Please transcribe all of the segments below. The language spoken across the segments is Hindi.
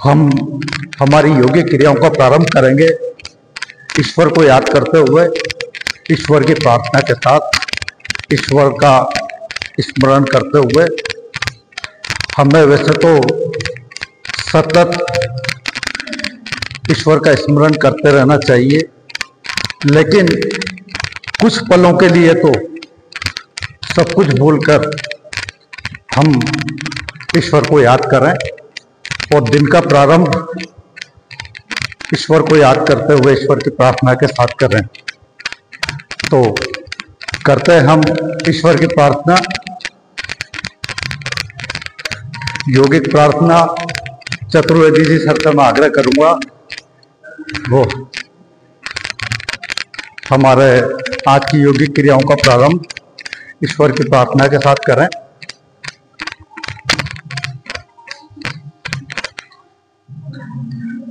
हम हमारी योगिक क्रियाओं का प्रारंभ करेंगे ईश्वर को याद करते हुए, ईश्वर की प्रार्थना के साथ, ईश्वर का स्मरण करते हुए। हमें वैसे तो सतत ईश्वर का स्मरण करते रहना चाहिए, लेकिन कुछ पलों के लिए तो सब कुछ भूलकर हम ईश्वर को याद करें और दिन का प्रारंभ ईश्वर को याद करते हुए, ईश्वर की प्रार्थना के साथ करें। तो करते हैं हम ईश्वर की प्रार्थना। योगिक प्रार्थना चतुर्वेदी जी सर से मैं आग्रह करूंगा वो हमारे आज की योगिक क्रियाओं का प्रारंभ ईश्वर की प्रार्थना के साथ करें।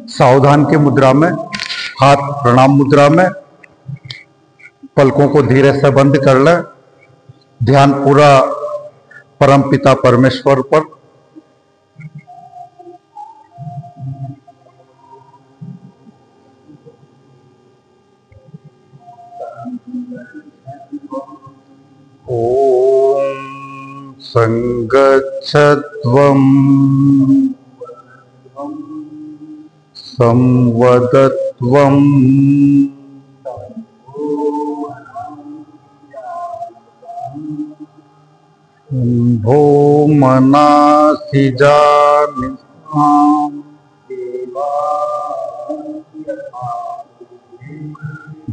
सावधान की मुद्रा में, हाथ प्रणाम मुद्रा में, पलकों को धीरे से बंद कर लें। ध्यान पूरा परम पिता परमेश्वर पर। ओम संगच्छध्वम् संवदत्वम् भो मनासि जानिताम्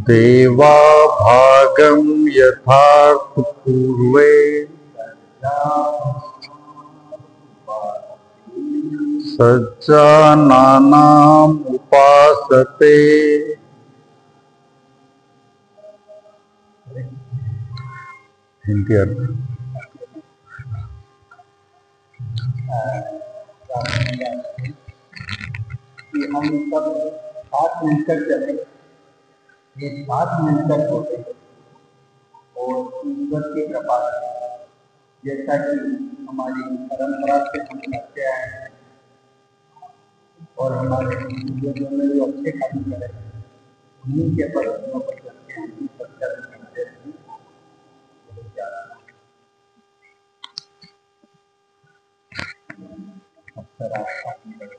देवा भागं यथार्थ पूर्वे सज्जनानाम् उपासते। हिंदी अर्थ। हम सब साथ मिलकर चले, ये साथ मिलकर होते और ईश्वर की कृपा से, जैसा कि हमारी परंपरा से हम करते आए हैं और हमारे पूर्वजों ने जो अच्छे काम करे उन्हीं के पद्धतियों पर चलते हैं, उन्हीं पर चर्चा करते हैं।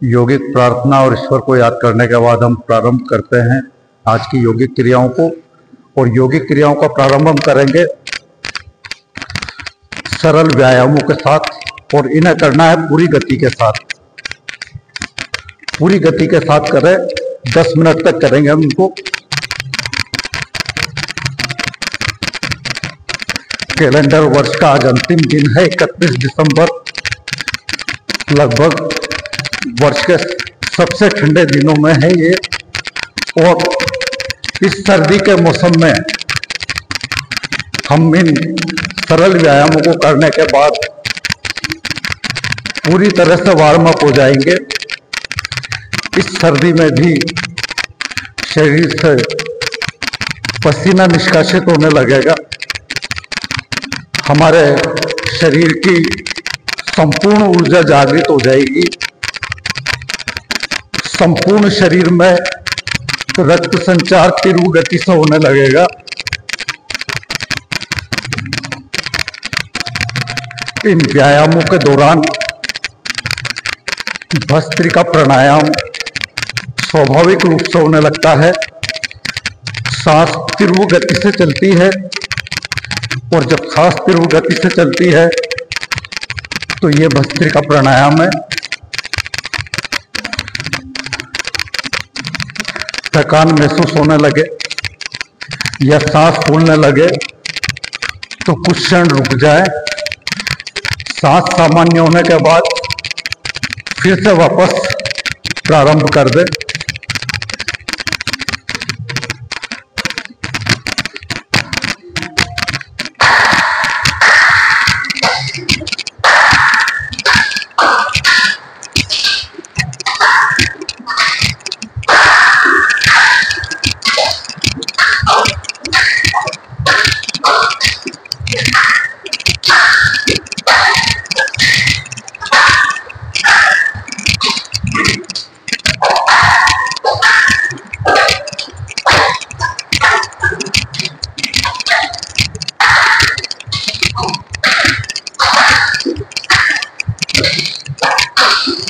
योगिक प्रार्थना और ईश्वर को याद करने के बाद हम प्रारंभ करते हैं आज की योगिक क्रियाओं को। और योगिक क्रियाओं का प्रारंभ हम करेंगे सरल व्यायामों के साथ, और इन्हें करना है पूरी गति के साथ। पूरी गति के साथ करें, 10 मिनट तक करेंगे हम इनको। कैलेंडर वर्ष का आज अंतिम दिन है, 31 दिसंबर। लगभग वर्ष के सबसे ठंडे दिनों में है ये, और इस सर्दी के मौसम में हम इन सरल व्यायामों को करने के बाद पूरी तरह से वार्म अप हो जाएंगे। इस सर्दी में भी शरीर से पसीना निष्कासित होने लगेगा। हमारे शरीर की संपूर्ण ऊर्जा जागृत हो जाएगी। संपूर्ण शरीर में रक्त संचार तीव्र गति से होने लगेगा। इन व्यायामों के दौरान भस्त्रिका प्राणायाम स्वाभाविक रूप से होने लगता है। सांस तीव्र गति से चलती है, और जब सांस तीव्र गति से चलती है तो ये भस्त्रिका प्राणायाम है। थकान महसूस होने लगे या सांस फूलने लगे तो कुछ क्षण रुक जाए। सांस सामान्य होने के बाद फिर से वापस प्रारंभ कर दे।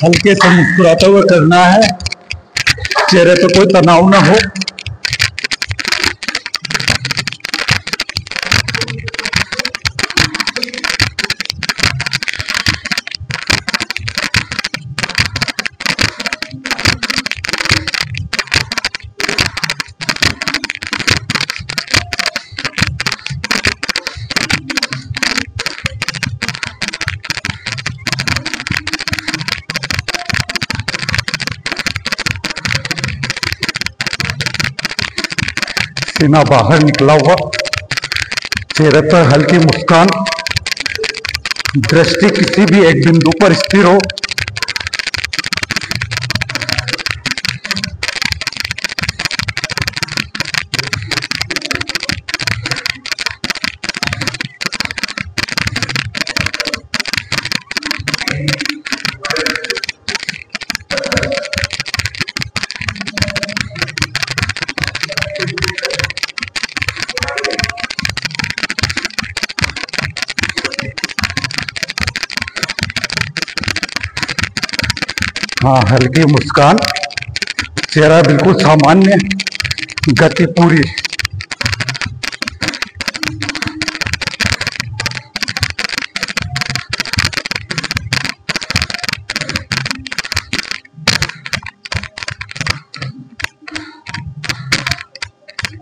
हल्के से मुस्कुराते हुए करना है, चेहरे पे कोई तनाव ना हो। सीना बाहर निकला हुआ, चेहरे पर हल्की मुस्कान, दृष्टि किसी भी एक बिंदु पर स्थिर हो। हाँ, हल्की मुस्कान, चेहरा बिल्कुल सामान्य, गति पूरी।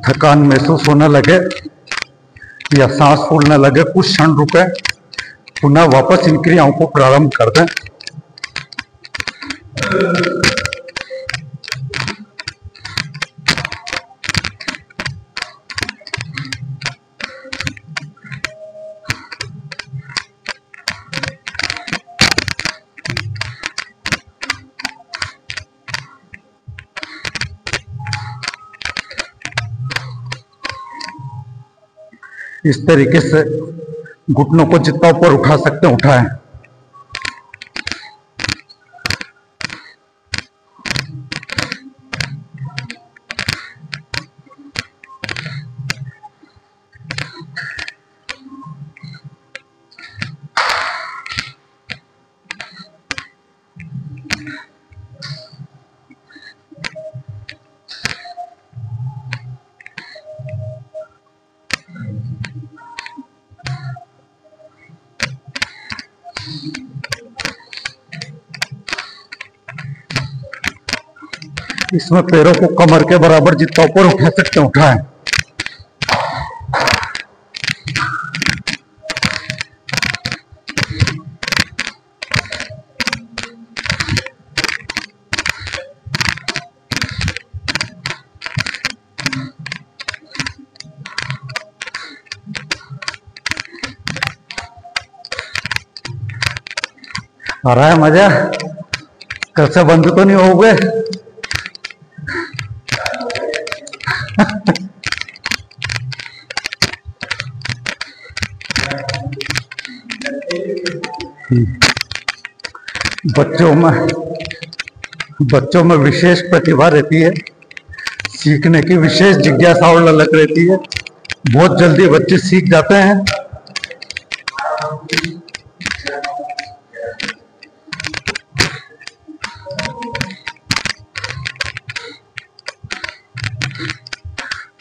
थकान महसूस होने लगे या सांस फूलने लगे, कुछ क्षण रुके, पुनः वापस इन क्रियाओं को प्रारंभ कर दें। इस तरीके से घुटनों को जितना ऊपर उठा सकते हैं उठाएं। इसमें पैरों को कमर के बराबर जितना ऊपर उठा सकते हैं उठाएं। आ रहा है मजा? कल से बंद तो नहीं हो गए? बच्चों में विशेष प्रतिभा रहती है, सीखने की विशेष जिज्ञासा और ललक रहती है। बहुत जल्दी बच्चे सीख जाते हैं।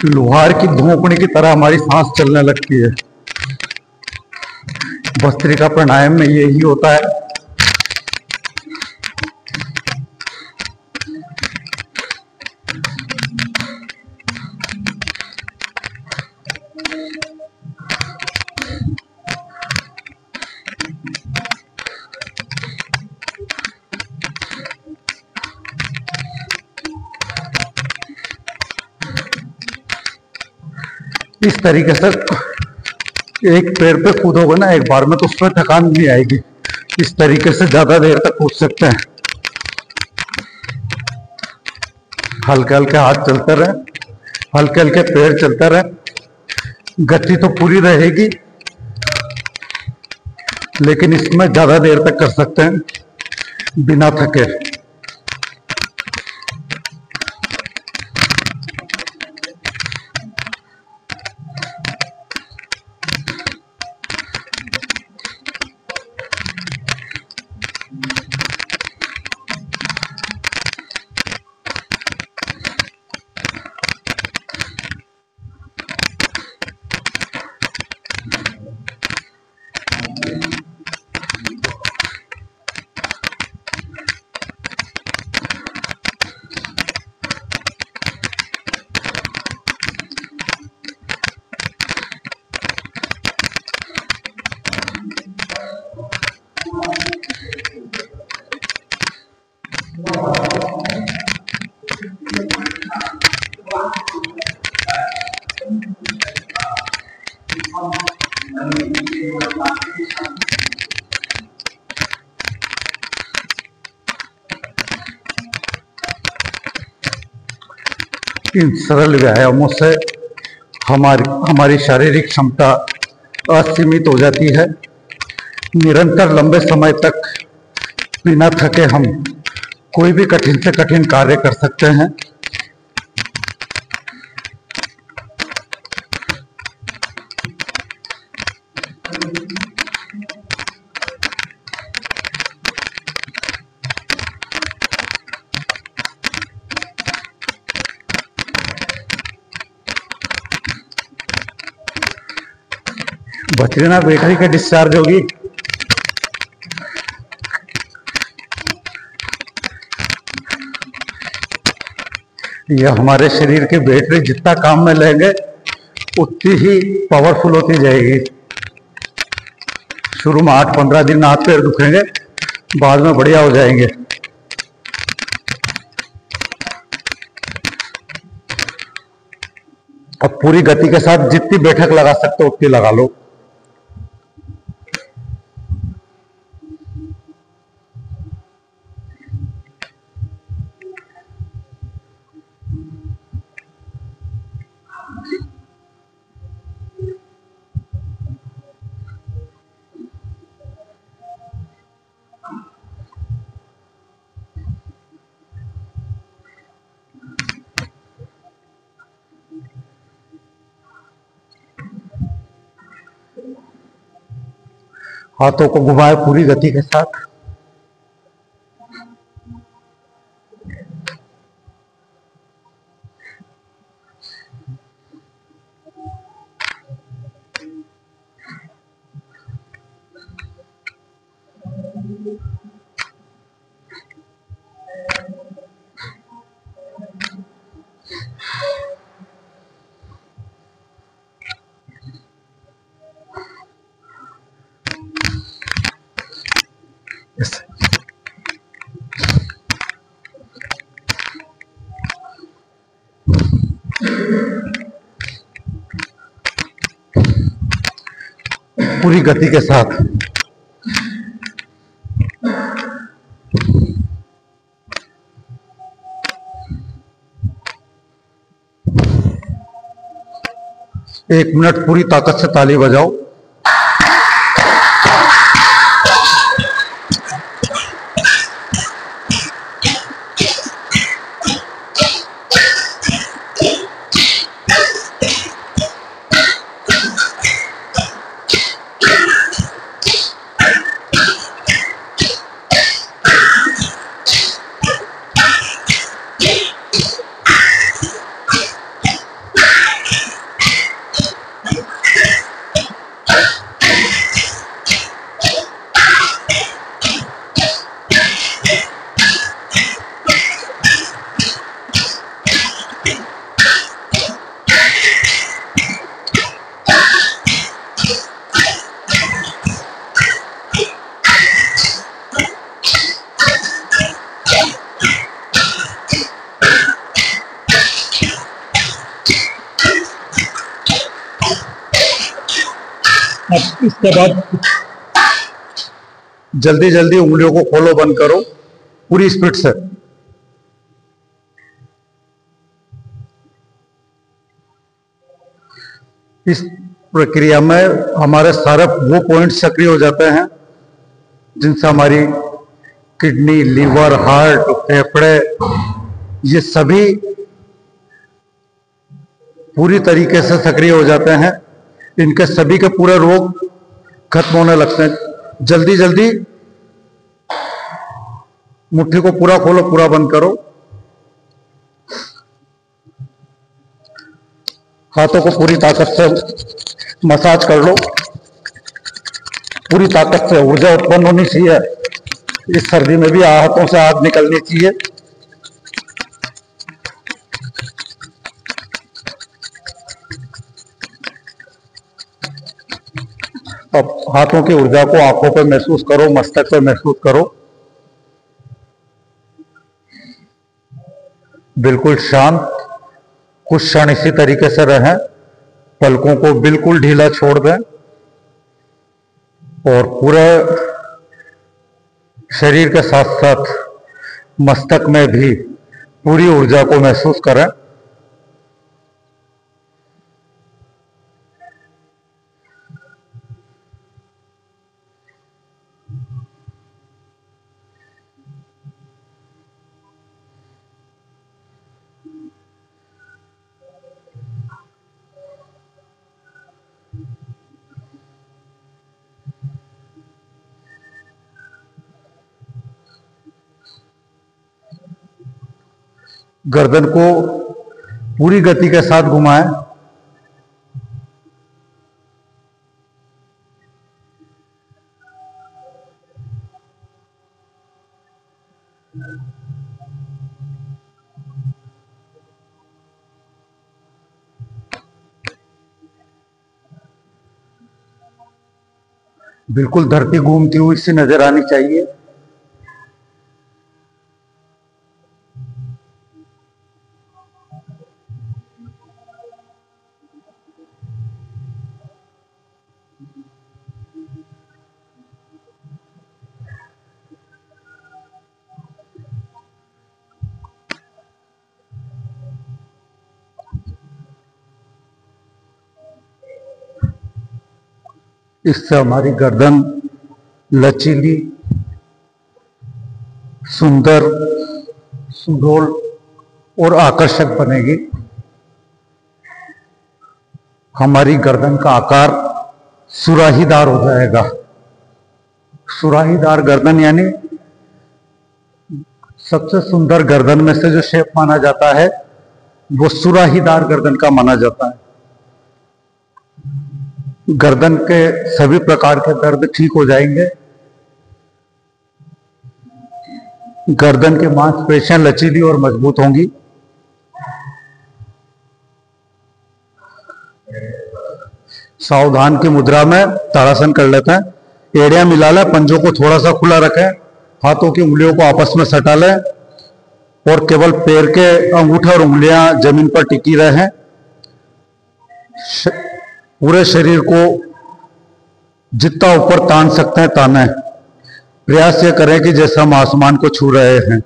लोहार की धोपनी की तरह हमारी सांस चलने लगती है। भस्त्रिका प्राणायाम में यही होता है। इस तरीके से एक पैर पे कूदोगे ना एक बार में तो उसमें थकान नहीं आएगी। इस तरीके से ज्यादा देर तक कूद सकते हैं। हल्के हल्के हाथ चलते रहे, हल्के हल्के पैर चलते रहे। गति तो पूरी रहेगी लेकिन इसमें ज्यादा देर तक कर सकते हैं बिना थके। इन सरल व्यायामों से हमारी शारीरिक क्षमता असीमित हो जाती है। निरंतर लंबे समय तक बिना थके हम कोई भी कठिन से कठिन कार्य कर सकते हैं। बद्रीनाथ बैटरी के डिस्चार्ज होगी। यह हमारे शरीर की बैटरी जितना काम में लेंगे उतनी ही पावरफुल होती जाएगी। शुरू में 8-15 दिन हाथ पैर दुखेंगे, बाद में बढ़िया हो जाएंगे। अब पूरी गति के साथ जितनी बैठक लगा सकते हो उतनी लगा लो। हाथों को घुमाए पूरी गति के साथ। पूरी गति के साथ। एक मिनट पूरी ताकत से ताली बजाओ। अब इसके बाद जल्दी जल्दी उंगलियों को खोलो, बंद करो पूरी स्पीड से। इस प्रक्रिया में हमारे सारे वो पॉइंट सक्रिय हो जाते हैं जिनसे हमारी किडनी, लीवर, हार्ट, फेफड़े, ये सभी पूरी तरीके से सक्रिय हो जाते हैं। इनके सभी के पूरे रोग खत्म होने लगते हैं। जल्दी जल्दी मुट्ठी को पूरा खोलो, पूरा बंद करो। हाथों को पूरी ताकत से मसाज कर लो। पूरी ताकत से ऊर्जा उत्पन्न होनी चाहिए। इस सर्दी में भी हाथों से आग निकलनी चाहिए। अब हाथों की ऊर्जा को आंखों पर महसूस करो, मस्तक पर महसूस करो। बिल्कुल शांत, कुछ क्षण इसी तरीके से रहें। पलकों को बिल्कुल ढीला छोड़ दें और पूरे शरीर के साथ साथ मस्तक में भी पूरी ऊर्जा को महसूस करें। गर्दन को पूरी गति के साथ घुमाएं। बिल्कुल धरती घूमती हुई सी नजर आनी चाहिए। इससे हमारी गर्दन लचीली, सुंदर, सुडौल और आकर्षक बनेगी। हमारी गर्दन का आकार सुराहीदार हो जाएगा। सुराहीदार गर्दन यानी सबसे सुंदर गर्दन में से जो शेप माना जाता है वो सुराहीदार गर्दन का माना जाता है। गर्दन के सभी प्रकार के दर्द ठीक हो जाएंगे। गर्दन की मांसपेशियां लचीली और मजबूत होंगी। सावधान की मुद्रा में ताड़ासन कर लेते हैं। एड़ियां मिला लें, पंजों को थोड़ा सा खुला रखें, हाथों की उंगलियों को आपस में सटा लें और केवल पैर के अंगूठे और उंगलियां जमीन पर टिकी रहें। पूरे शरीर को जितना ऊपर तान सकते हैं ताने। प्रयास ये करें कि जैसे हम आसमान को छू रहे हैं।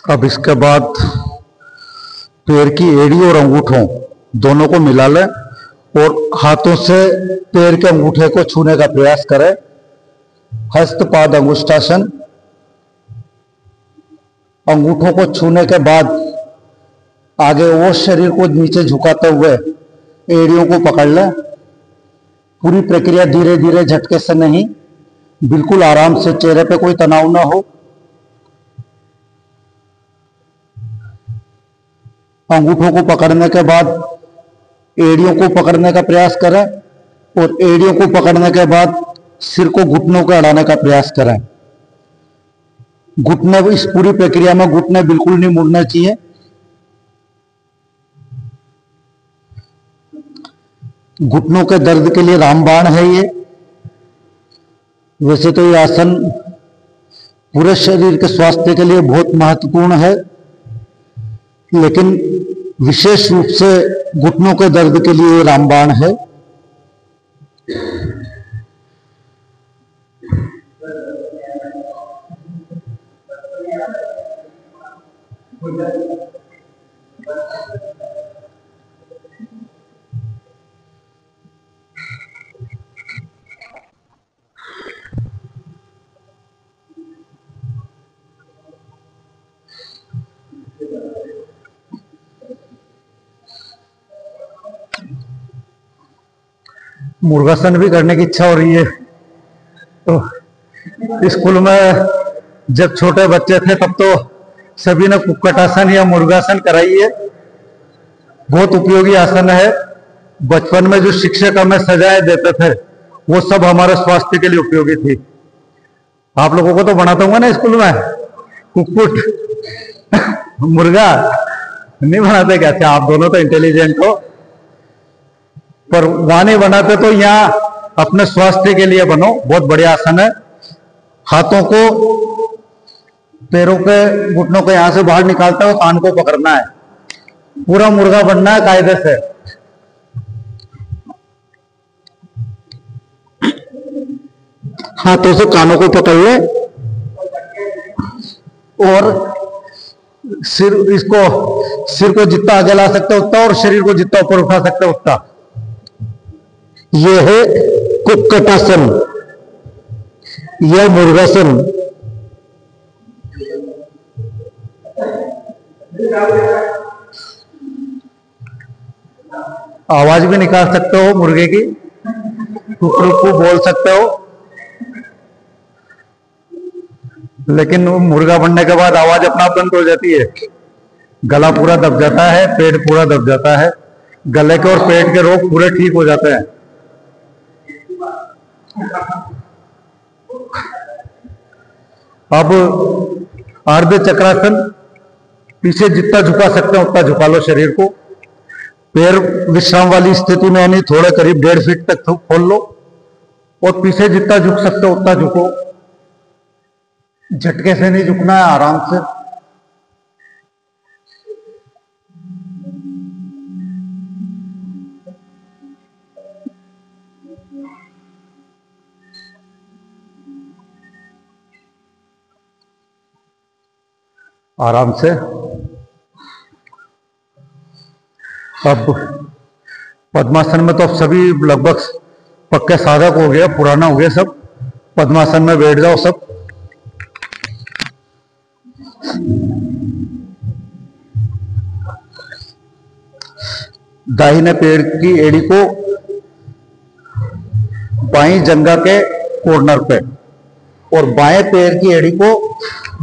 अब इसके बाद पैर की एड़ी और अंगूठों दोनों को मिला लें और हाथों से पैर के अंगूठे को छूने का प्रयास करें। हस्तपाद अंगुष्ठासन। अंगूठों को छूने के बाद आगे वो शरीर को नीचे झुकाते हुए एड़ियों को पकड़ लें। पूरी प्रक्रिया धीरे धीरे, झटके से नहीं, बिल्कुल आराम से, चेहरे पे कोई तनाव ना हो। अंगूठों को पकड़ने के बाद एड़ियों को पकड़ने का प्रयास करें और एड़ियों को पकड़ने के बाद सिर को घुटनों को अड़ाने का प्रयास करें। घुटने, इस पूरी प्रक्रिया में घुटने बिल्कुल नहीं मुड़ने चाहिए। घुटनों के दर्द के लिए रामबाण है ये। वैसे तो ये आसन पूरे शरीर के स्वास्थ्य के लिए बहुत महत्वपूर्ण है, लेकिन विशेष रूप से घुटनों के दर्द के लिए रामबाण है। मुर्गासन भी करने की इच्छा हो रही है। तो स्कूल में जब छोटे बच्चे थे तब तो सभी ने कुक्कटासन या मुर्गासन कराई है। बहुत उपयोगी आसन है। बचपन में जो शिक्षक हमें सजाएं देते थे वो सब हमारे स्वास्थ्य के लिए उपयोगी थी। आप लोगों को तो बनाता हूँ ना स्कूल में कुक्कुट मुर्गा नहीं बनाते क्या? अच्छा, आप दोनों तो इंटेलिजेंट हो, पर वहां नहीं बनाते तो यहाँ अपने स्वास्थ्य के लिए बनो। बहुत बढ़िया आसन है। हाथों को पैरों के घुटनों को यहां से बाहर निकालते हो, कान को पकड़ना है, पूरा मुर्गा बनना है कायदे से। हाथों से कानों को पकड़ ले और सिर को जितना आगे ला सकते हो उतना, और शरीर को जितना ऊपर उठा सकते हो उतना। यह है कुक्कुटासन, यह मुर्गासन। आवाज भी निकाल सकते हो मुर्गे की, कुकरू बोल सकते हो, लेकिन मुर्गा बनने के बाद आवाज अपना आप बंद हो जाती है। गला पूरा दब जाता है, पेट पूरा दब जाता है, गले के और पेट के रोग पूरे ठीक हो जाते हैं। अब अर्ध चक्रासन, पीछे जितना झुका सकते हैं उतना झुका लो शरीर को। पैर विश्राम वाली स्थिति में, यानी थोड़े करीब 1.5 फीट तक खोल लो, और पीछे जितना झुक सकते हो उतना झुको। झटके से नहीं झुकना है, आराम से। आराम से। अब पद्मासन में तो अब सभी लगभग पक्के साधक हो गया, पुराना हो गया सब। पद्मासन में बैठ जाओ सब। दाहिने पैर की एड़ी को बाईं जंघा के कॉर्नर पे, और बाएं पैर की एड़ी को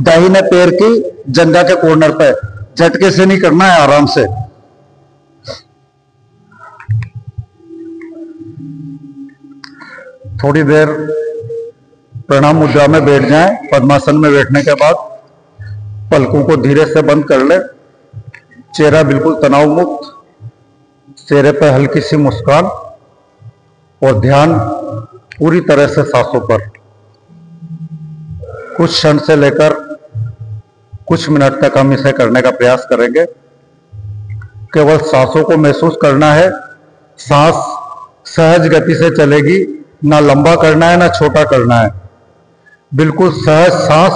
दाहिने पैर की जंघा के कॉर्नर पे। झटके से नहीं करना है, आराम से। थोड़ी देर प्रणाम मुद्रा में बैठ जाएं। पद्मासन में बैठने के बाद पलकों को धीरे से बंद कर ले। चेहरा बिल्कुल तनाव मुक्त, चेहरे पर हल्की सी मुस्कान, और ध्यान पूरी तरह से सांसों पर। कुछ क्षण से लेकर कुछ मिनट तक हम इसे करने का प्रयास करेंगे। केवल सांसों को महसूस करना है। सांस सहज गति से चलेगी, ना लंबा करना है ना छोटा करना है। बिल्कुल सहज सांस,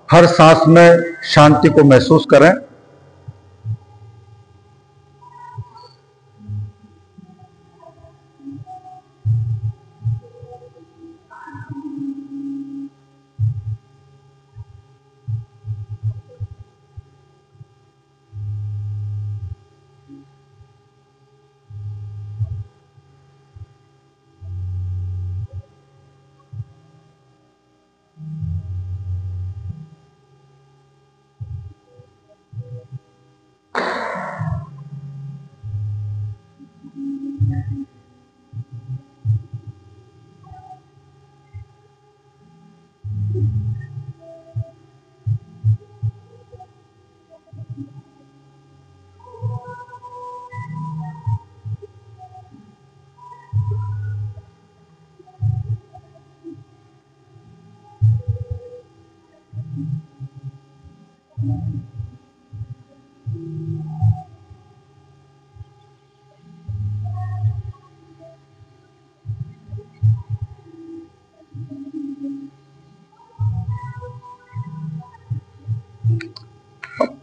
हर सांस में शांति को महसूस करें।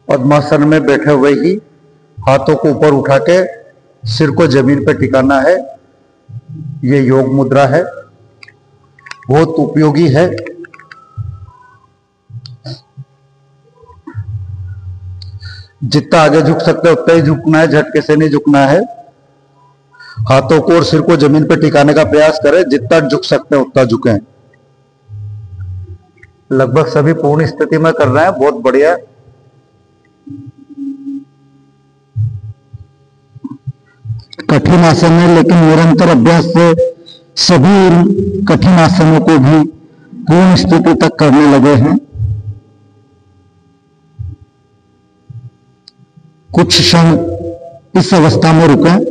पद्मासन में बैठे हुए ही हाथों को ऊपर उठा के सिर को जमीन पर टिकाना है। ये योग मुद्रा है, बहुत उपयोगी है। जितना आगे झुक सकते हो उतना ही झुकना है, झटके से नहीं झुकना है। हाथों को और सिर को जमीन पर टिकाने का प्रयास करें। जितना झुक सकते हैं उतना झुकें। लगभग सभी पूर्ण स्थिति में कर रहे हैं, बहुत बढ़िया। कठिन आसन है, लेकिन निरंतर अभ्यास से सभी कठिन आसनों को भी पूर्ण स्थिति तक करने लगे हैं। कुछ क्षण इस अवस्था में रुकें।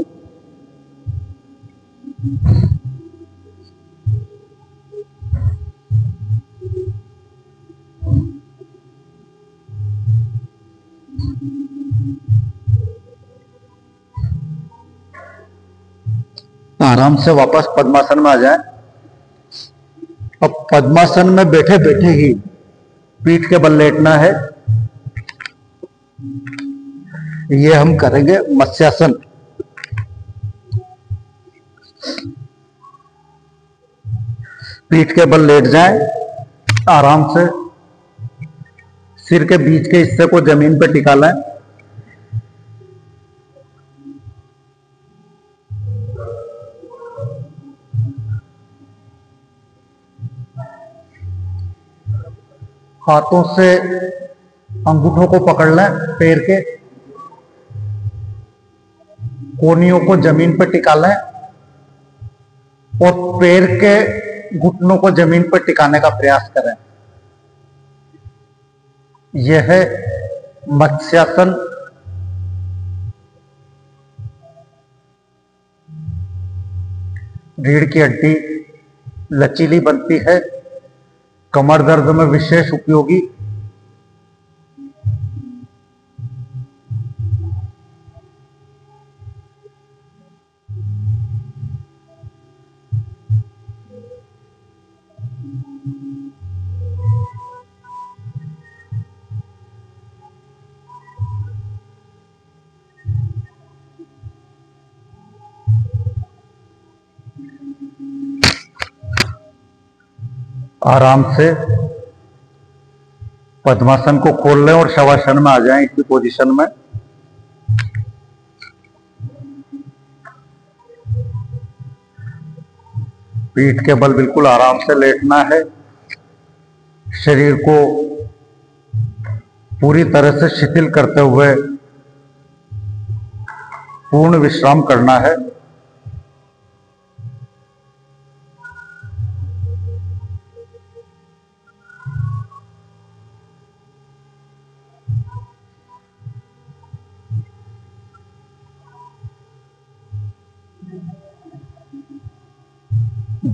आराम से वापस पद्मासन में आ जाएं। अब पद्मासन में बैठे बैठे ही पीठ के बल लेटना है। ये हम करेंगे मत्स्यासन। पीठ के बल लेट जाएं आराम से, सिर के बीच के हिस्से को जमीन पर टिका लें। हाथों से अंगूठों को पकड़ लें, पैर के कोहनियों को जमीन पर टिका लें और पैर के घुटनों को जमीन पर टिकाने का प्रयास करें। यह है मत्स्यासन। रीढ़ की हड्डी लचीली बनती है, कमर दर्द में विशेष उपयोगी। आराम से पद्मासन को खोल लें और शवासन में आ जाएं इसी पोजीशन में। पीठ के बल बिल्कुल आराम से लेटना है, शरीर को पूरी तरह से शिथिल करते हुए पूर्ण विश्राम करना है।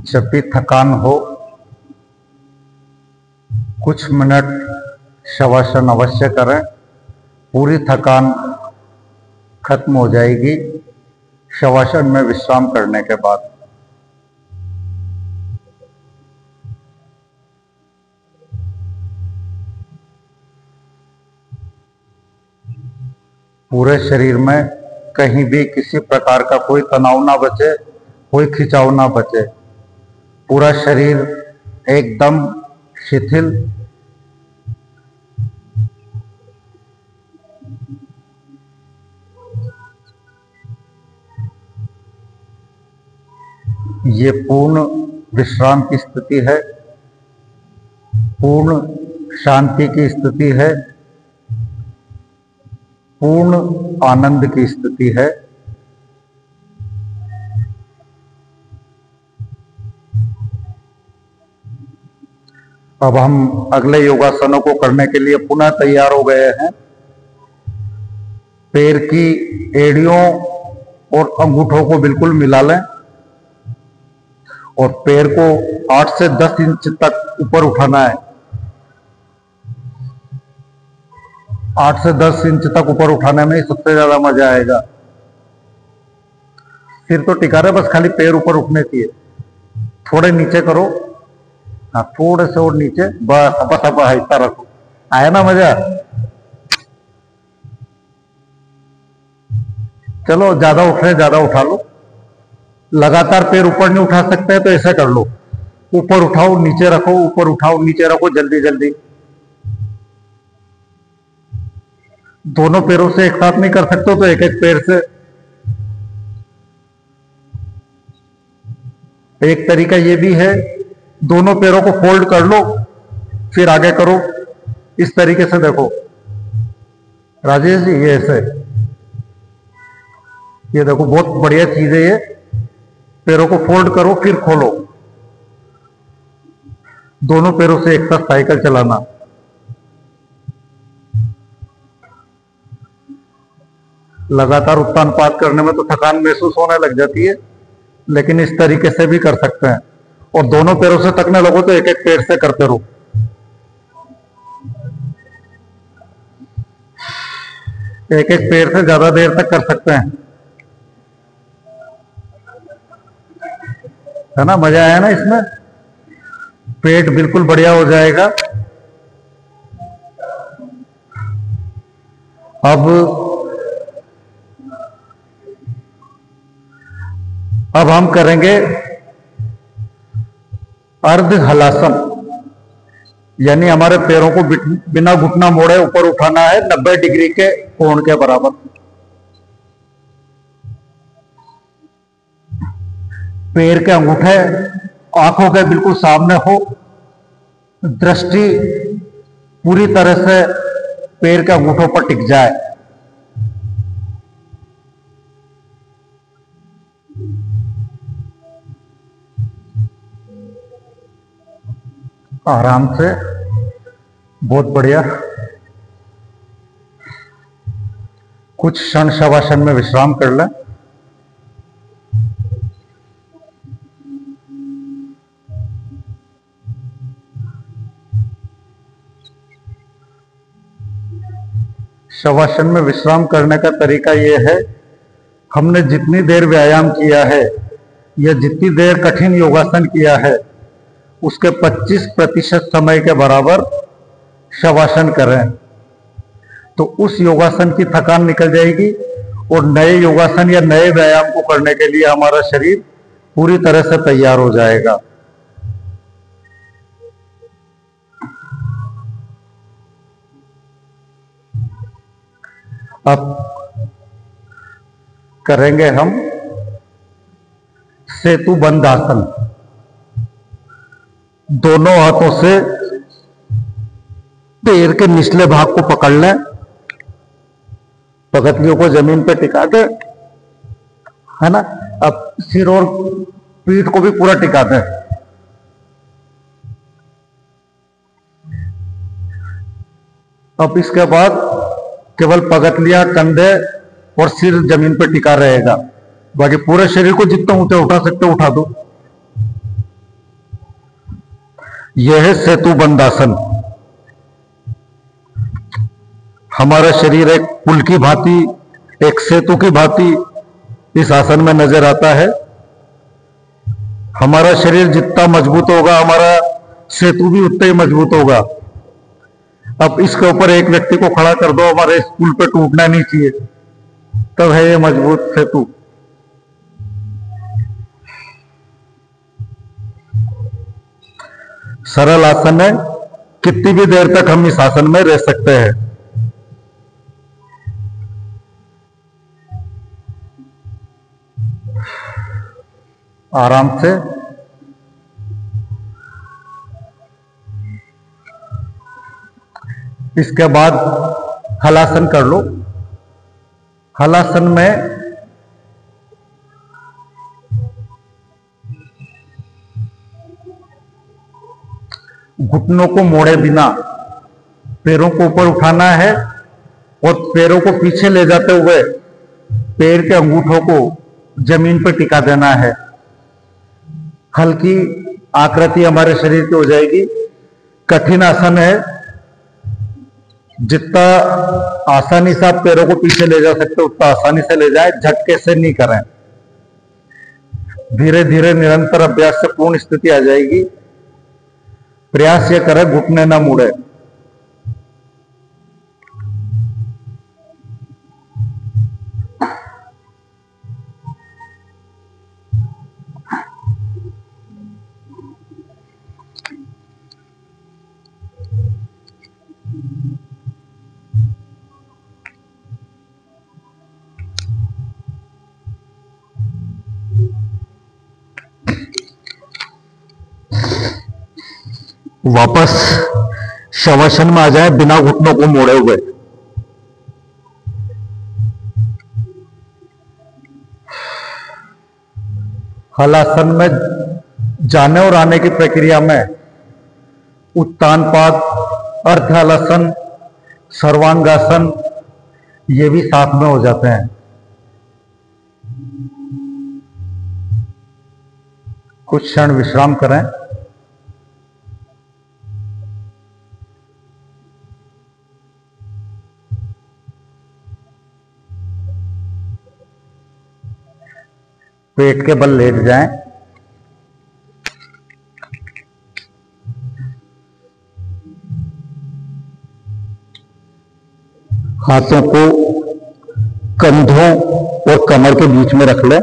जब भी थकान हो कुछ मिनट शवासन अवश्य करें, पूरी थकान खत्म हो जाएगी शवासन में विश्राम करने के बाद। पूरे शरीर में कहीं भी किसी प्रकार का कोई तनाव ना बचे, कोई खिंचाव ना बचे, पूरा शरीर एकदम शिथिल। ये पूर्ण विश्राम की स्थिति है, पूर्ण शांति की स्थिति है, पूर्ण आनंद की स्थिति है। अब हम अगले योगासनों को करने के लिए पुनः तैयार हो गए हैं। पैर की एड़ियों और अंगूठों को बिल्कुल मिला लें और पैर को 8 से 10 इंच तक ऊपर उठाना है। 8 से 10 इंच तक ऊपर उठाने में सबसे ज्यादा मजा आएगा। सिर तो टिका रहे, बस खाली पैर ऊपर उठने चाहिए। थोड़े नीचे करो, हाँ थोड़े से और नीचे, बस हपा थपा हिस्सा रखो। आया ना मजा? चलो ज्यादा उठ रहे ज्यादा उठा लो। लगातार पैर ऊपर नहीं उठा सकते हैं तो ऐसा कर लो, ऊपर उठाओ नीचे रखो, ऊपर उठाओ नीचे रखो, जल्दी जल्दी। दोनों पैरों से एक साथ नहीं कर सकते तो एक एक पैर से। एक तरीका ये भी है, दोनों पैरों को फोल्ड कर लो फिर आगे करो। इस तरीके से देखो राजेश जी, ये ऐसे, ये देखो बहुत बढ़िया चीज है ये। पैरों को फोल्ड करो फिर खोलो, दोनों पैरों से एक साथ साइकिल चलाना। लगातार उत्तान पात करने में तो थकान महसूस होने लग जाती है, लेकिन इस तरीके से भी कर सकते हैं। और दोनों पैरों से थकने लगो तो एक एक पैर से करते रहो। एक एक पैर से ज्यादा देर तक कर सकते हैं, है ना? मजा आया ना इसमें? पेट बिल्कुल बढ़िया हो जाएगा। अब हम करेंगे अर्ध हलासन, यानी हमारे पैरों को बिना घुटना मोड़े ऊपर उठाना है 90 डिग्री के कोण के बराबर। पैर के अंगूठे आंखों के बिल्कुल सामने हो, दृष्टि पूरी तरह से पैर के अंगूठों पर टिक जाए। आराम से, बहुत बढ़िया। कुछ क्षण शवासन में विश्राम कर लें। शवासन में विश्राम करने का तरीका यह है, हमने जितनी देर व्यायाम किया है या जितनी देर कठिन योगासन किया है उसके 25% समय के बराबर शवासन करें, तो उस योगासन की थकान निकल जाएगी और नए योगासन या नए व्यायाम को करने के लिए हमारा शरीर पूरी तरह से तैयार हो जाएगा। अब करेंगे हम सेतु बंद आसन। दोनों हाथों से पैर के निचले भाग को पकड़ लें, पगतियों को जमीन पर टिका दे, है ना। अब सिर और पीठ को भी पूरा टिका दे। अब इसके बाद केवल पगतियां, कंधे और सिर जमीन पर टिका रहेगा, बाकी पूरे शरीर को जितना ऊंचा उठा सकते उठा दो। यह है सेतु बंद आसन। हमारा शरीर एक पुल की भांति, एक सेतु की भांति इस आसन में नजर आता है। हमारा शरीर जितना मजबूत होगा, हमारा सेतु भी उतना ही मजबूत होगा। अब इसके ऊपर एक व्यक्ति को खड़ा कर दो, हमारे इस पुल पे टूटना नहीं चाहिए, तब है ये मजबूत सेतु। सरल आसन है, कितनी भी देर तक हम इस आसन में रह सकते हैं। आराम से इसके बाद हलासन कर लो। हलासन में घुटनों को मोड़े बिना पैरों को ऊपर उठाना है और पैरों को पीछे ले जाते हुए पैर के अंगूठों को जमीन पर टिका देना है। हल्की आकृति हमारे शरीर की हो जाएगी। कठिन आसन है, जितना आसानी से आप पैरों को पीछे ले जा सकते हो उतना आसानी से ले जाए, झटके से नहीं करें। धीरे धीरे निरंतर अभ्यास से पूर्ण स्थिति आ जाएगी। प्रयास ये करें घुटने ना मुड़े। वापस शवासन में आ जाए बिना घुटनों को मोड़े हुए। हलासन में जाने और आने की प्रक्रिया में उत्तान पाद, अर्ध हलासन, सर्वांगासन ये भी साथ में हो जाते हैं। कुछ क्षण विश्राम करें। पेट के बल लेट जाएं। हाथों को कंधों और कमर के बीच में रख लें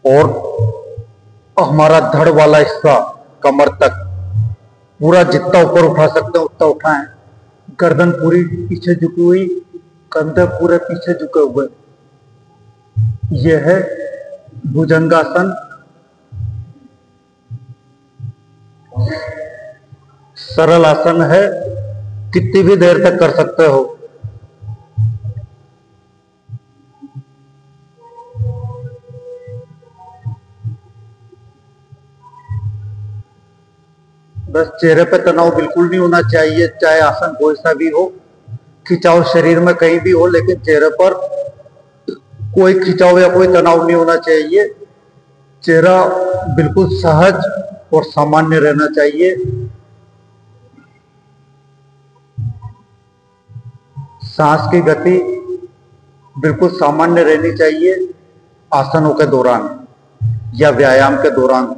और हमारा धड़ वाला हिस्सा कमर तक पूरा जितना ऊपर उठा सकते हैं उतना उठाएं। गर्दन पूरी पीछे झुकी हुई, कंधे पूरे पीछे झुके हुए। यह है भुजंगासन। सरल आसन है, कितनी भी देर तक कर सकते हो। बस चेहरे पे तनाव बिल्कुल नहीं होना चाहिए, चाहे आसन कोई सा भी हो। खिंचाव शरीर में कहीं भी हो, लेकिन चेहरे पर कोई खिंचाव या कोई तनाव नहीं होना चाहिए। चेहरा बिल्कुल सहज और सामान्य रहना चाहिए। सांस की गति बिल्कुल सामान्य रहनी चाहिए आसनों के दौरान या व्यायाम के दौरान।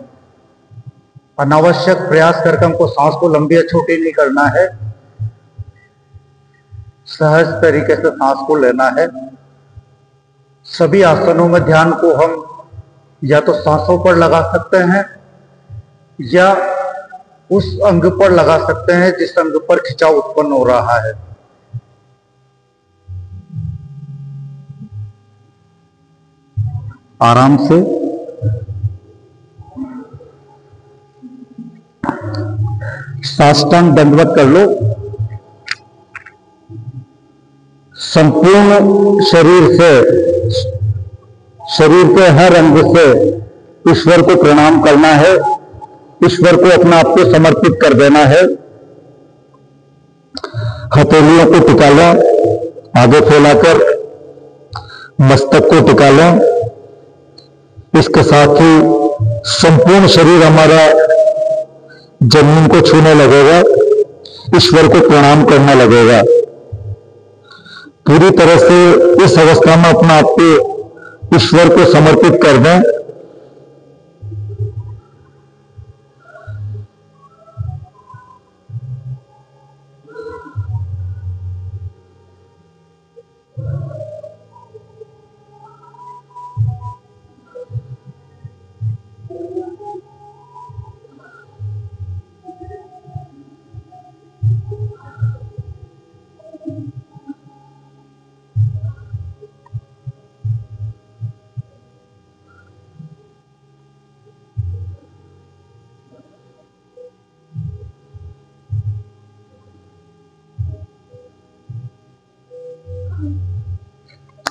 अनावश्यक प्रयास करके हमको सांस को लंबी या छोटी नहीं करना है। सहज तरीके से सांस को लेना है। सभी आसनों में ध्यान को हम या तो सांसों पर लगा सकते हैं या उस अंग पर लगा सकते हैं जिस अंग पर खिंचाव उत्पन्न हो रहा है। आराम से साष्टांग दंडवत कर लो। संपूर्ण शरीर से, शरीर के हर अंग से ईश्वर को प्रणाम करना है। ईश्वर को अपना आप को समर्पित कर देना है। हथेलियों को टिका लें, आगे फैलाकर मस्तक को टिका लें। इसके साथ ही संपूर्ण शरीर हमारा जमीन को छूने लगेगा, ईश्वर को प्रणाम करने लगेगा। पूरी तरह से इस अवस्था में अपना आप को ईश्वर को समर्पित कर दें।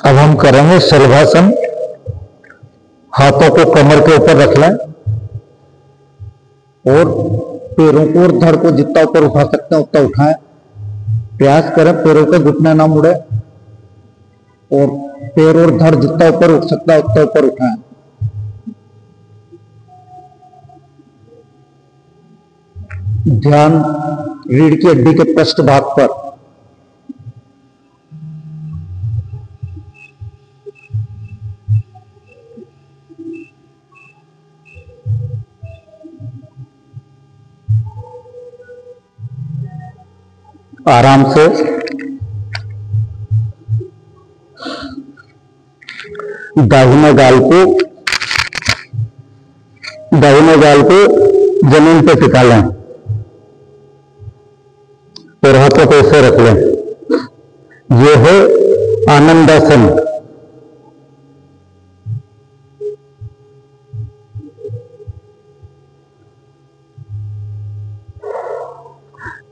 अब हम करेंगे शलभासन। हाथों को कमर के ऊपर रख लें और पैरों को और धड़ को जितना ऊपर उठा सकते हैं उतना उठाएं। प्रयास करें पैरों के घुटने ना मुड़े और पैर और धड़ जितना ऊपर उठ सकता है उतना ऊपर उठाएं। ध्यान रीढ़ की हड्डी के पृष्ठ भाग पर। आराम से दाहिने गाल को जमीन पे टिका लें और हाथों को ऐसे रख लें। यह है आनंदासन।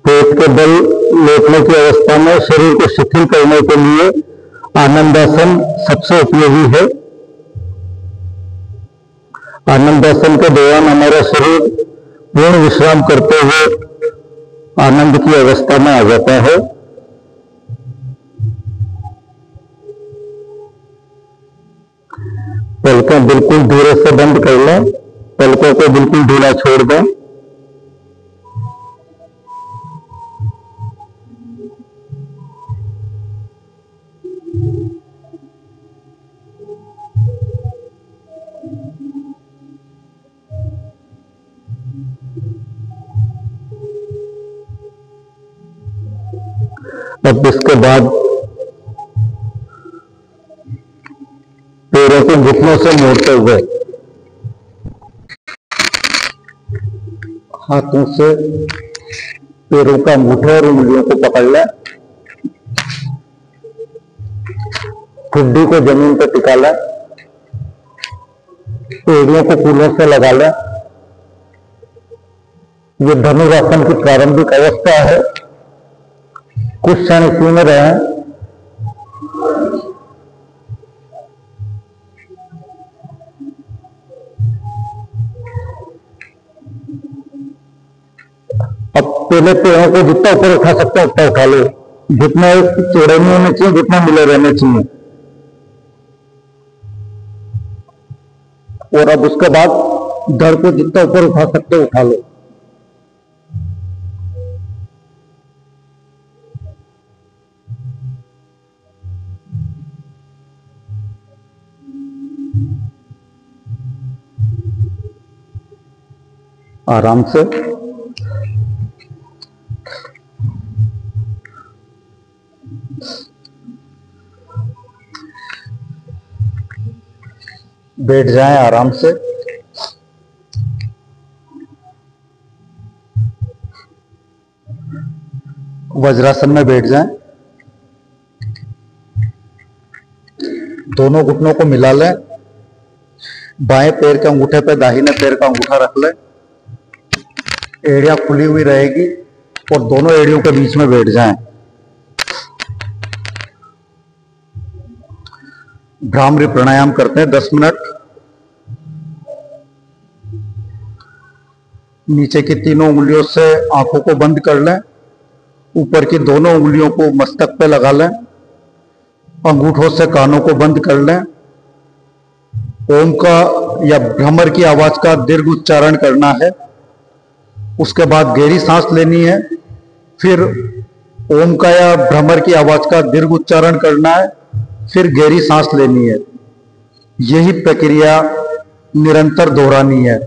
पेट के बल लेटने की अवस्था में शरीर को शिथिल करने के लिए आनंदासन सबसे उपयोगी है। आनंदासन के दौरान हमारा शरीर पूर्ण विश्राम करते हुए आनंद की अवस्था में आ जाता है। पलकें बिल्कुल धीरे से बंद कर लें, पलकों को बिल्कुल ढीला छोड़ दें। अब इसके बाद पैरों को घुटनों से मोड़ते हुए हाथों से पैरों का अंगूठे और उंगलियों को पकड़ लें, ठुड्डी को जमीन पर टिका लें, एड़ियों को कूलों से लगा लें। ये धनुरासन की प्रारंभिक अवस्था है। कुछ क्षण इसी में रहें। अब पहले पैरों को जितना ऊपर उठा सकते हैं उतना उठा लो, जितना चौड़े नहीं होने चाहिए, जितना मिले रहने चाहिए। और अब उसके बाद धड़ को जितना ऊपर उठा सकते हो उठा लो। आराम से बैठ जाएं, आराम से। वज्रासन में बैठ जाएं। दोनों घुटनों को मिला लें। बाएं पैर के अंगूठे पर दाहिने पैर का अंगूठा रख लें। एड़ियां खुली हुई रहेगी और दोनों एड़ियों के बीच में बैठ जाएं। भ्रामरी प्राणायाम करते हैं 10 मिनट। नीचे की तीनों उंगलियों से आंखों को बंद कर लें। ऊपर की दोनों उंगलियों को मस्तक पे लगा लें। अंगूठों से कानों को बंद कर लें। ओम का या भ्रमर की आवाज का दीर्घ उच्चारण करना है। उसके बाद गहरी सांस लेनी है। फिर ओम का या भ्रमर की आवाज का दीर्घ उच्चारण करना है। फिर गहरी सांस लेनी है। यही प्रक्रिया निरंतर दोहरानी है।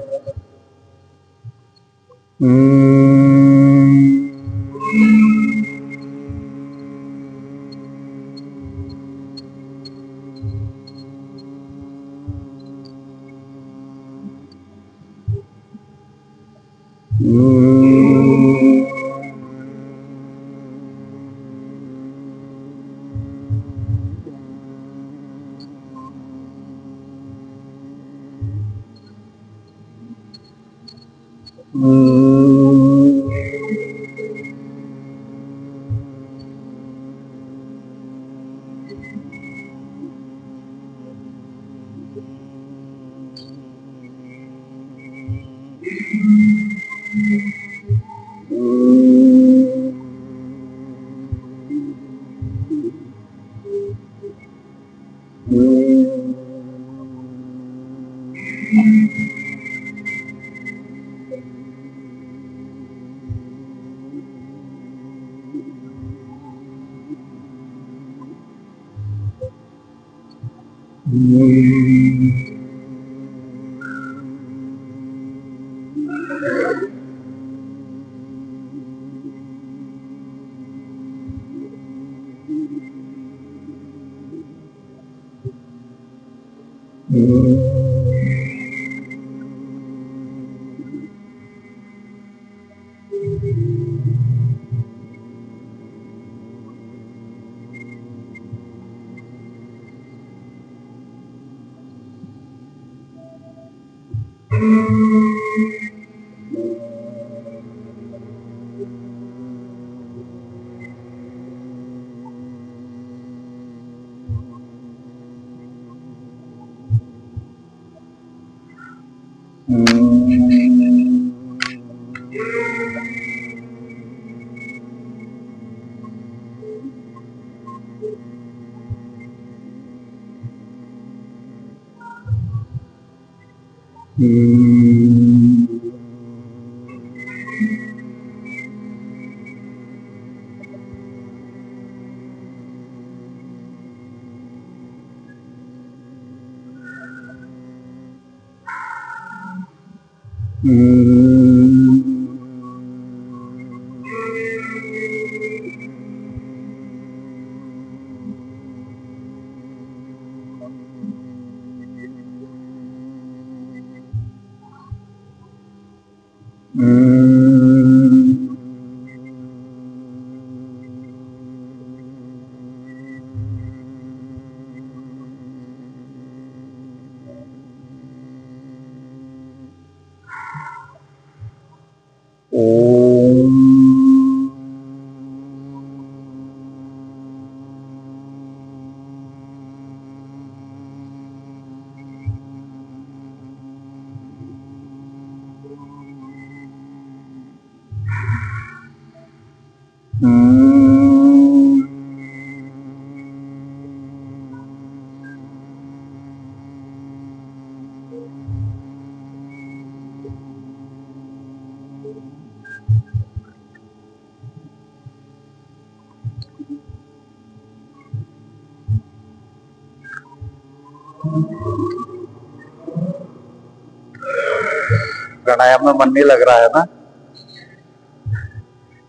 प्राणायाम में मन नहीं लग रहा है ना?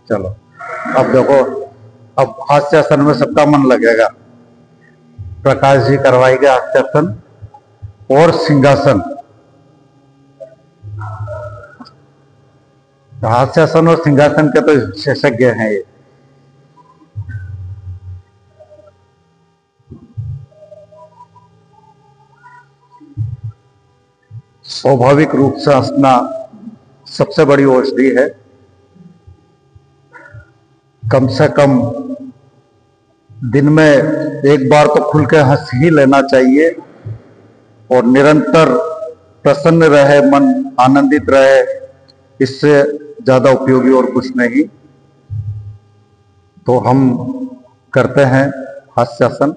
चलो अब देखो, अब हास्यासन में सबका मन लगेगा। प्रकाश जी करवाएंगे हास्यासन और सिंहासन। हास्यासन और सिंहासन के तो विशेषज्ञ हैं ये। स्वाभाविक रूप से हंसना सबसे बड़ी औषधि है। कम से कम दिन में एक बार तो खुल के हंस ही लेना चाहिए और निरंतर प्रसन्न रहे, मन आनंदित रहे, इससे ज्यादा उपयोगी और कुछ नहीं। तो हम करते हैं हास्यासन।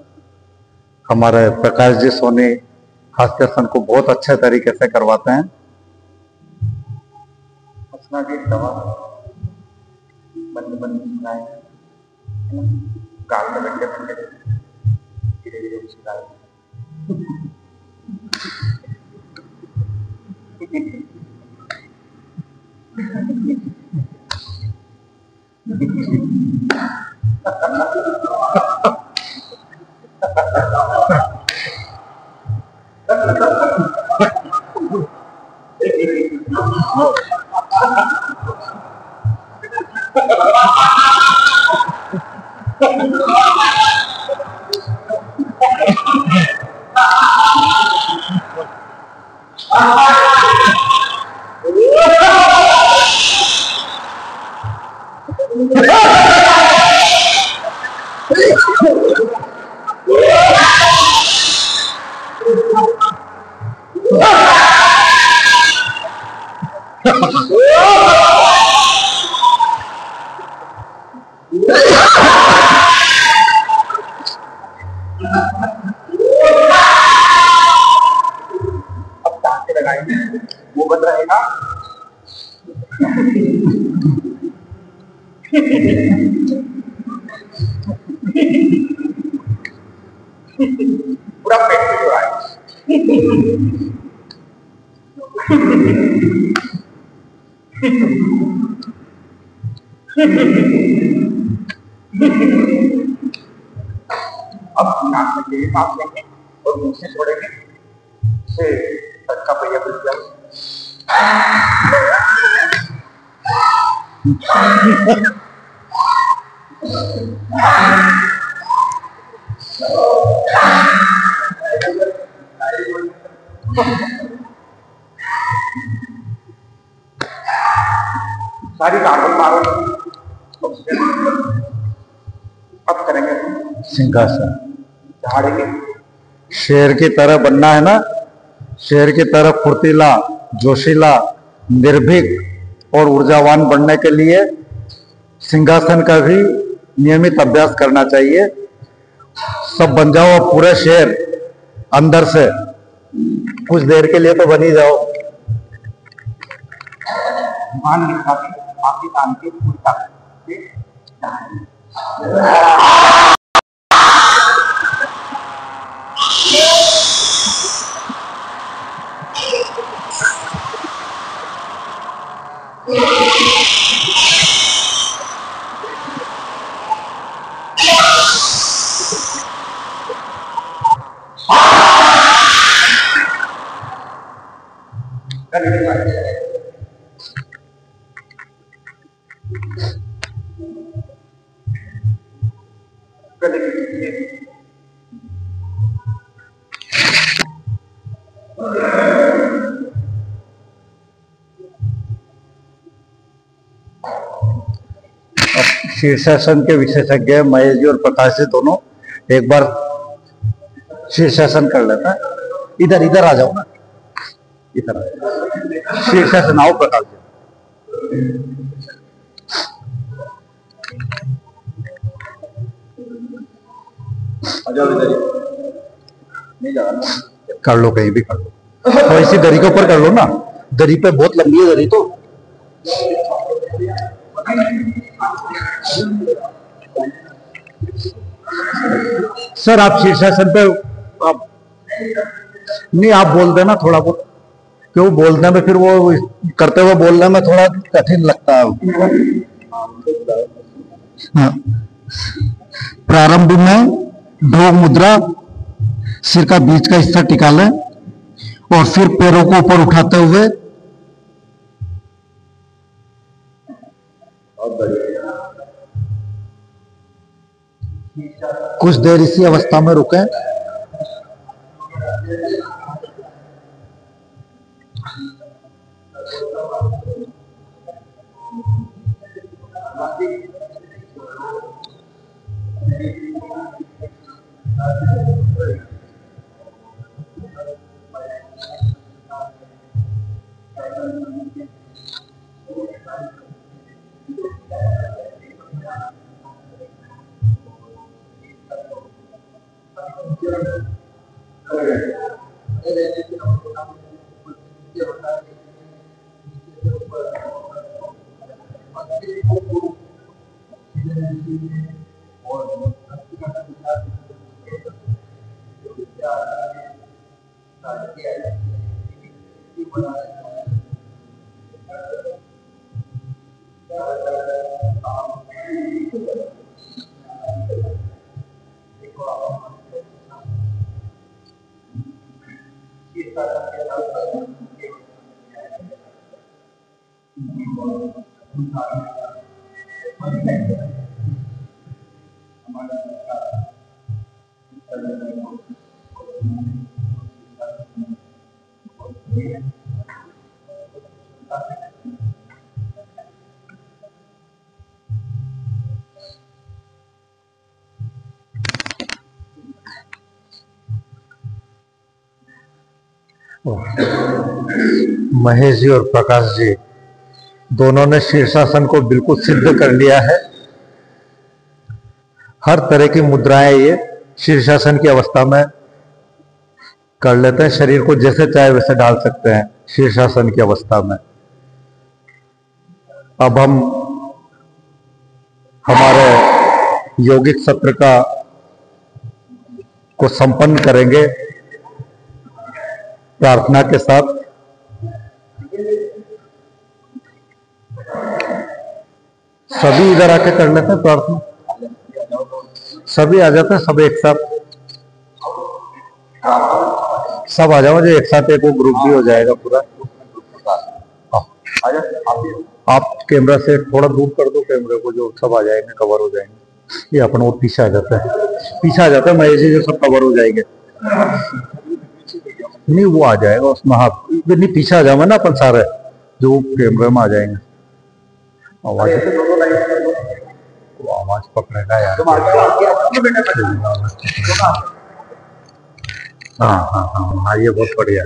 हमारे प्रकाश जी सोनी हास्यासन को बहुत अच्छे तरीके से करवाते हैं। हंसना की दवा बंद बंद सुनाए, गाल में बैठे बैठे धीरे धीरे मुस्कुराए। वो बन रहेगा। पूरा पेट में हो रहा है। अब नाक में तेज सांस लेंगे और मुंह से छोड़ेंगे। से का पहिया खुल जाए। सारी कार्बन मारो। अब करेंगे सिंहासन। झाड़ेंगे। शेर की तरह बनना है ना? शेर की तरह फुर्तीला, जोशीला, निर्भीक और ऊर्जावान बनने के लिए सिंहासन का भी नियमित अभ्यास करना चाहिए। सब बन जाओ पूरे शेर अंदर से, कुछ देर के लिए तो बन ही जाओ। मान लिखा आपके काम के पूरा शीर्षासन के विशेषज्ञ महेश जी और प्रकाश जी दोनों एक बार शीर्षासन कर लेता है। इधर इधर आ जाओ ना, इधर शीर्षासन आओ प्रकाश जी। आ जाओ इधर ही। नहीं जा रहा कर लो, कहीं भी कर लो, तो इसी दरी के ऊपर कर लो ना, दरी पे बहुत लंबी है दरी तो। सर आप शीर्षासन पे आप नहीं, आप बोल देना थोड़ा बहुत, क्यों बोलने में फिर वो करते हुए बोलने में थोड़ा कठिन लगता है। हाँ। प्रारंभ में ढोंग मुद्रा, सिर का बीच का हिस्सा टिका लें और फिर पैरों को ऊपर उठाते हुए कुछ देर इसी अवस्था में रुकें। महेश जी और प्रकाश जी दोनों ने शीर्षासन को बिल्कुल सिद्ध कर लिया है। हर तरह की मुद्राएं ये शीर्षासन की अवस्था में कर लेते हैं, शरीर को जैसे चाहे वैसे डाल सकते हैं शीर्षासन की अवस्था में। अब हम हमारे यौगिक सत्र को संपन्न करेंगे प्रार्थना के साथ। सभी इधर आके कर लेते हैं प्रार्थना, सभी आ जाते हैं, सब एक साथ, सब आ जाओ जो एक साथ, एक वो ग्रुप भी हो जाएगा पूरा। आप कैमरा से थोड़ा दूर कर दो कैमरे को, जो सब आ जाएंगे, कवर हो जाएंगे। ये अपन और पीछे आ जाता है, पीछे आ जाता है महेश जी, जो सब कवर हो जाएंगे। नहीं वो आ जाएगा उसमें, हाँ नहीं पीछे आ जाओगे ना अपन सारे, जो कैमरे में आ जाएंगे। आवाज वो आवाज पकड़ेगा यार। हाँ हाँ हाँ हाँ, ये बहुत बढ़िया।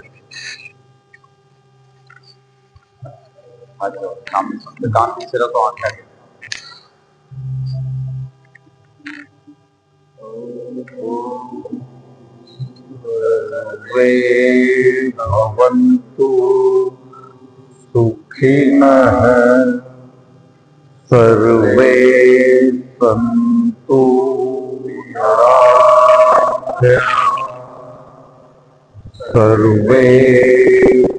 काम तीसरा तो आता है। वे भवन्तु सुखिनः सर्वे सन्तु निरामयाः सर्वे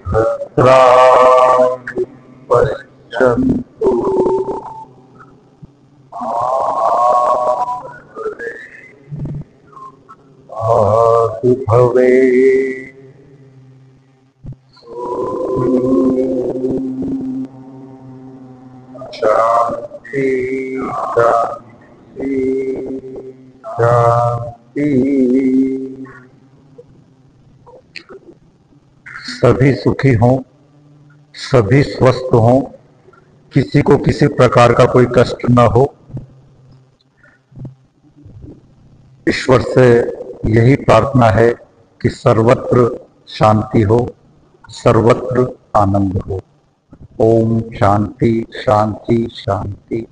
भद्राणि पश्यन्तु भवे। शांति शांति शांति। सभी सुखी हों, सभी स्वस्थ हों, किसी को किसी प्रकार का कोई कष्ट न हो। ईश्वर से यही प्रार्थना है कि सर्वत्र शांति हो, सर्वत्र आनंद हो। ओम शांति शांति शांति।